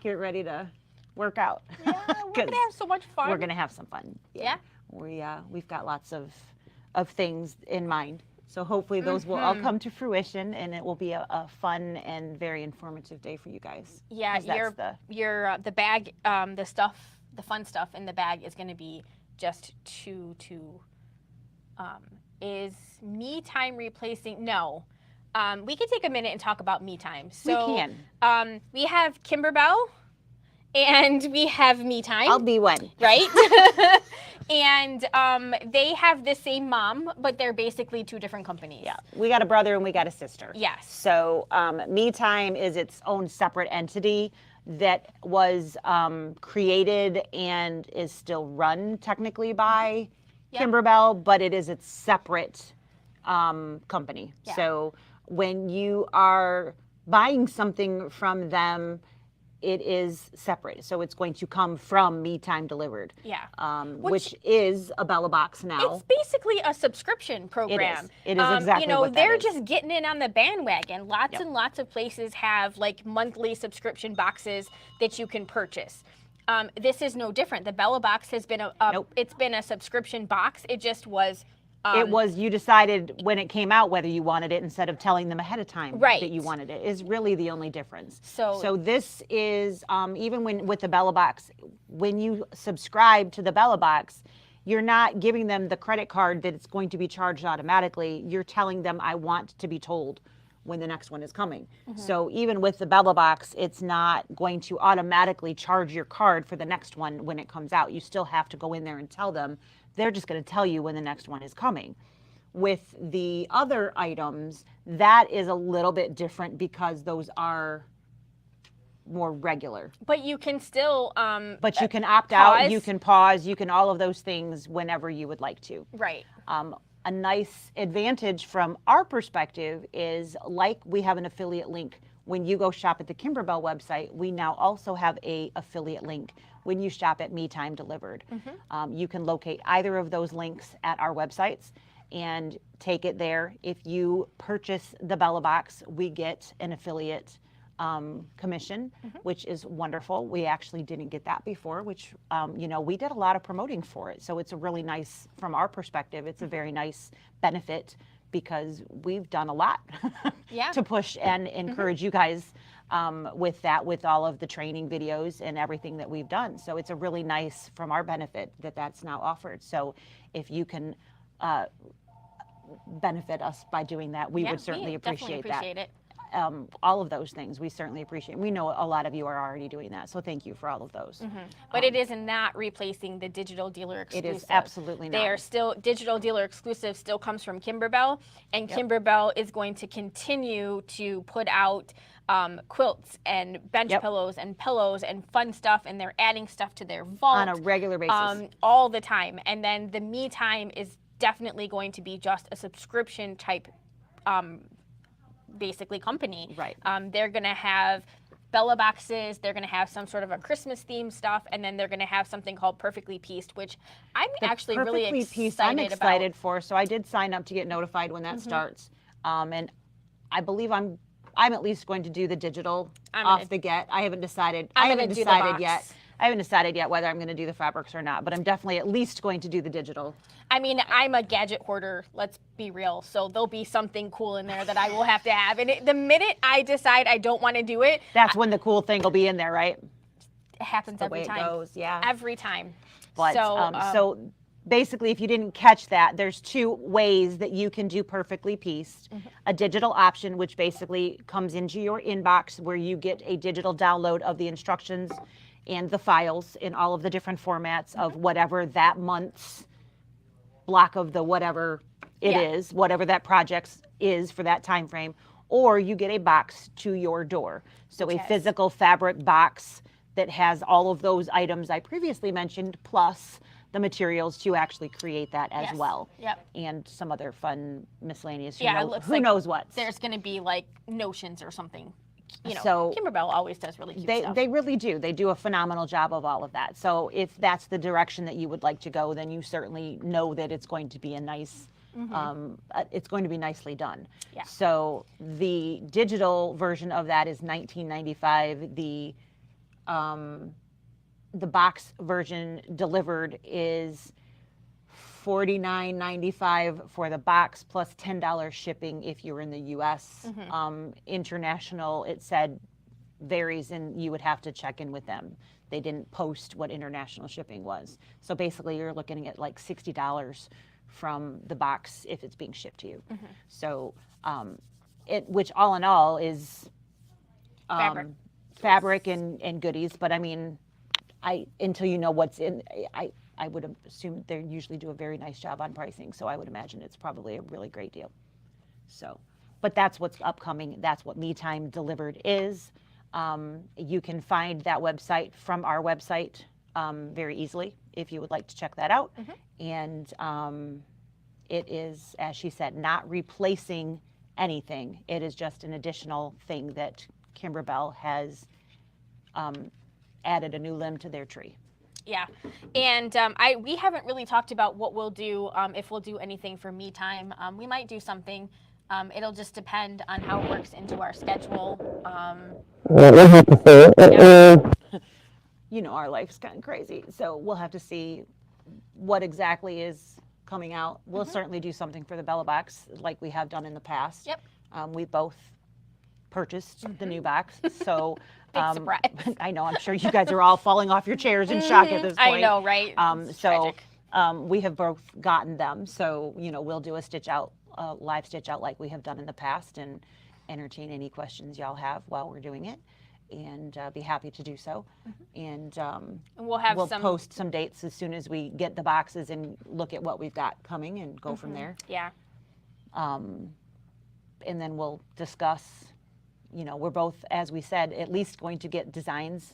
get ready to work out. Yeah, we're gonna have so much fun. We're gonna have some fun. Yeah. We've got lots of things in mind. So hopefully those will all come to fruition, and it will be a fun and very informative day for you guys. Yeah, the bag, the fun stuff in the bag is gonna be just too. Is me time replacing? No. We can take a minute and talk about me time. So, we can. We have Kimberbell and we have me time. I'll be one. Right? And they have the same mom, but they're basically two different companies. Yeah. We got a brother and we got a sister. Yes. So Me Time is its own separate entity that was created and is still run technically by Kimberbell, but it is its separate company. Yeah. So when you are buying something from them, it is separate. So it's going to come from Me Time Delivered. Yeah. Which is a Bella box now. It's basically a subscription program. It is exactly what that they're is. just getting in on the bandwagon. Lots and lots of places have like monthly subscription boxes that you can purchase. This is no different. The Bella box has been it's been a subscription box. It just was. You decided when it came out whether you wanted it instead of telling them ahead of time that you wanted it, is really the only difference. So this is, even with the Bella box, when you subscribe to the Bella box, you're not giving them the credit card that it's going to be charged automatically. You're telling them, I want to be told when the next one is coming. So even with the Bella box, it's not going to automatically charge your card for the next one when it comes out. You still have to go in there and tell them. They're just going to tell you when the next one is coming. With the other items, that is a little bit different because those are more regular. But you can still but you can opt out, you can pause, you can all of those things whenever you would like to. Right. A nice advantage from our perspective is, like, we have an affiliate link. When you go shop at the Kimberbell website, we now also have a affiliate link when you shop at Me Time Delivered. You can locate either of those links at our websites and take it there. If you purchase the Bella box, we get an affiliate commission, which is wonderful. We actually didn't get that before, which, we did a lot of promoting for it. So it's a really nice, from our perspective, it's a very nice benefit because we've done a lot to push and encourage you guys with that, with all of the training videos and everything that we've done. So it's a really nice, from our benefit, that that's now offered. So if you can benefit us by doing that, we would certainly appreciate that. It. All of those things we certainly appreciate. We know a lot of you are already doing that, so thank you for all of those. But it is not replacing the digital dealer exclusive. It is absolutely not. They are still, digital dealer exclusive still comes from Kimberbell, and Kimberbell is going to continue to put out quilts and bench pillows and fun stuff, and they're adding stuff to their vault on a regular basis, all the time. And then the Me Time is definitely going to be just a subscription type basically company. Right. They're going to have Bella boxes, they're going to have some sort of a Christmas theme stuff, and then they're going to have something called Perfectly Pieced, which I'm actually really excited I'm excited about. for. So I did sign up to get notified when that starts. And I believe I'm at least going to do the digital off the get. I haven't decided. I haven't decided yet. I haven't decided yet whether I'm going to do the fabrics or not, but I'm definitely at least going to do the digital. I mean, I'm a gadget hoarder, let's be real, so there'll be something cool in there that I will have to have. And the minute I decide I don't want to do it, that's when the cool thing will be in there, right? It happens every time. The way it goes, yeah. Every time. But, so basically, if you didn't catch that, there's two ways that you can do Perfectly Pieced. A digital option, which basically comes into your inbox, where you get a digital download of the instructions and the files in all of the different formats of whatever that month's block of the whatever it is, whatever that project is for that time frame, or you get a box to your door. So a physical fabric box that has all of those items I previously mentioned, plus the materials to actually create that as Yes. well. Yep. And some other fun miscellaneous, Yeah, it looks who like knows what. There's going to be like notions or something. You know, So Kimberbell always does really cute stuff. they really do. They do a phenomenal job of all of that. So if that's the direction that you would like to go, then you certainly know that it's going to be a nice, it's going to be nicely done. Yeah. So the digital version of that is $19.95. The box version delivered is $49.95 for the box plus $10 shipping if you're in the U.S. International, it said, varies, and you would have to check in with them. They didn't post what international shipping was. So basically, you're looking at like $60 from the box if it's being shipped to you. So, which all in all is fabric and goodies. But I mean, until you know what's in, I would assume they usually do a very nice job on pricing, so I would imagine it's probably a really great deal. So, but that's what's upcoming. That's what Me Time Delivered is. You can find that website from our website very easily if you would like to check that out. And it is, as she said, not replacing anything. It is just an additional thing that Kimberbell has added a new limb to their tree. Yeah, and we haven't really talked about what we'll do if we'll do anything for Me Time. We might do something. It'll just depend on how it works into our schedule. You know, our life's kind of crazy, so we'll have to see what exactly is coming out. We'll certainly do something for the Bella box like we have done in the past. Yep. We both purchased the new box, so Big surprise. I know, I'm sure you guys are all falling off your chairs in shock at this point. I know, right? So we have both gotten them, so you know, we'll do a stitch out, live stitch out like we have done in the past, and entertain any questions y'all have while we're doing it, and be happy to do so. And we'll post some dates as soon as we get the boxes and look at what we've got coming and go from there. Yeah. And then we'll discuss. You know, we're both, as we said, at least going to get designs.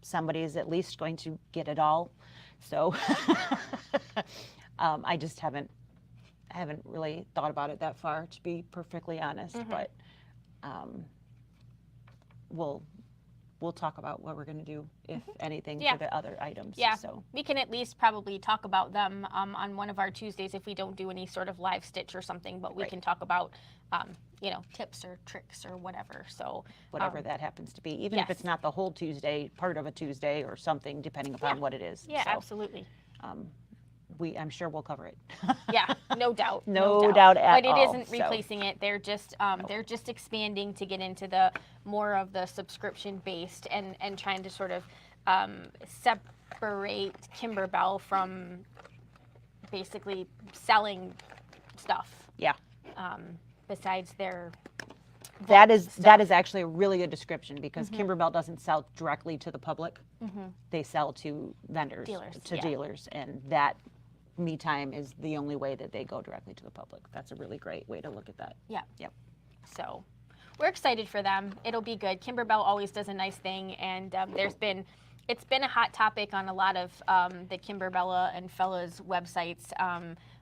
Somebody's at least going to get it all. So I just haven't really thought about it that far, to be perfectly honest. But we'll talk about what we're going to do, if anything, for the other items. Yeah, so we can at least probably talk about them on one of our Tuesdays if we don't do any sort of live stitch or something, but we can talk about, you know, tips or tricks or whatever. So whatever that happens to be, even if it's not the whole Tuesday, part of a Tuesday or something, depending upon what it is. Yeah, so, absolutely. I'm sure we'll cover it. Yeah, no doubt. No doubt at all. But it isn't replacing it. They're just expanding to get into the more of the subscription based and trying to sort of separate Kimberbell from basically selling stuff. Yeah. Besides their that is actually a really good description, because Kimberbell doesn't sell directly to the public. They sell to vendors, dealers, and that Me Time is the only way that they go directly to the public. That's a really great way to look at that. Yeah. Yep. So we're excited for them. It'll be good. Kimberbell always does a nice thing, and it's been a hot topic on a lot of the Kimberbella and Fellas websites,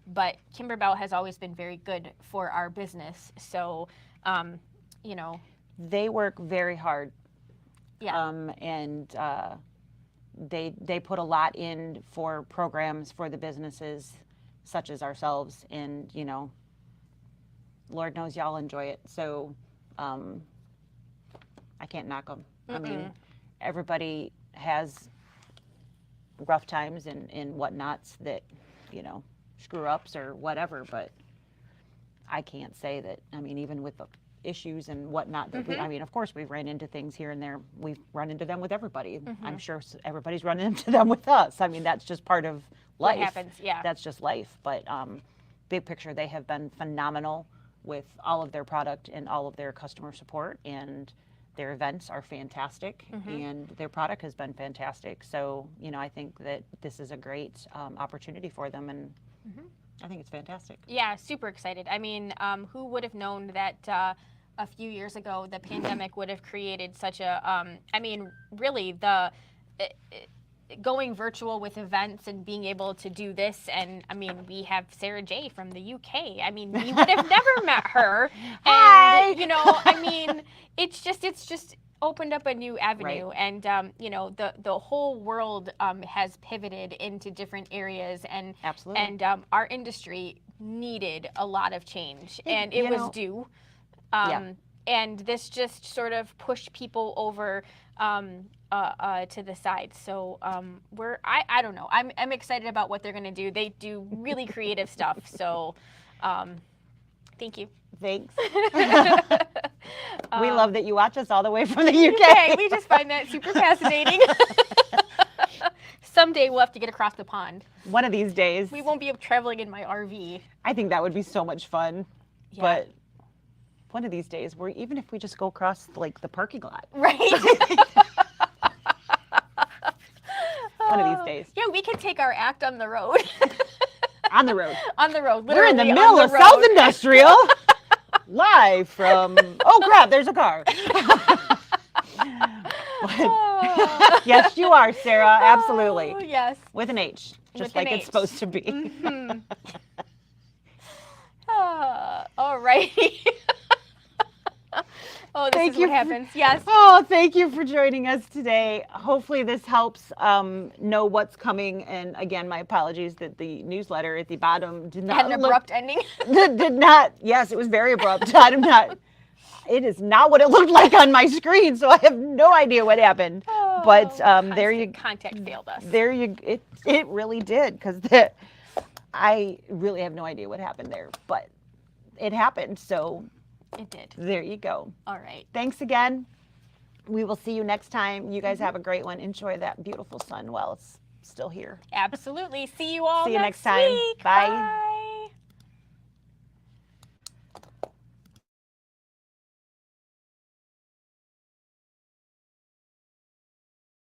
but Kimberbell has always been very good for our business. So, you know. They work very hard. Yeah. And they put a lot in for programs for the businesses such as ourselves, and you know, Lord knows y'all enjoy it. So I can't knock them. I mean, everybody has rough times and whatnots that, you know, screw ups or whatever, but I can't say that. I mean, even with the issues and whatnot that I mean, of course we've ran into things here and there. We've run into them with everybody. I'm sure everybody's running into them with us. I mean, that's just part of life. What happens, yeah. That's just life. But big picture, they have been phenomenal with all of their product and all of their customer support, and their events are fantastic, and their product has been fantastic. So, you know, I think that this is a great opportunity for them, and I think it's fantastic. Yeah, super excited. I mean, who would have known that a few years ago the pandemic would have created such a, I mean, really the going virtual with events and being able to do this. And I mean, we have Sarah J from the UK. I mean, we would have never met her. And, Hi. you know, I mean, it's just opened up a new avenue. Right. And, you know, the whole world has pivoted into different areas. And, Absolutely. and our industry needed a lot of change, and it you was know, due. Yeah. And this just sort of pushed people over to the side. So I don't know. I'm excited about what they're gonna do. They do really creative stuff. So thank you. Thanks. We love that you watch us all the way from the UK. Okay, we just find that super fascinating. Someday we'll have to get across the pond. One of these days. We won't be traveling in my RV. I think that would be so much fun. Yeah. But one of these days, even if we just go across like the parking lot. Right. One of these days. Yeah, we can take our act on the road. On the road. On the road. We're in the literally middle on of the South road. Industrial. Live from, oh crap, there's a car. Yes, you are, Sarah. Absolutely. Oh, yes. With an H, just With an like it's H. supposed to be. Mm-hmm. All righty. Oh, this Thank is you what happens. Yes. Oh, thank you for joining us today. Hopefully this helps know what's coming. And again, my apologies that the newsletter at the bottom did not Had an abrupt ending. did not. Yes, it was very abrupt. I'm not. It is not what it looked like on my screen, so I have no idea what happened. But there you Contact failed us. there you it really did, because I really have no idea what happened there, but it happened. So It did. there you go. All right. Thanks again. We will see you next time. You guys have a great one. Enjoy that beautiful sun while it's still here. Absolutely. See you all See you next next time. week. Bye. Bye.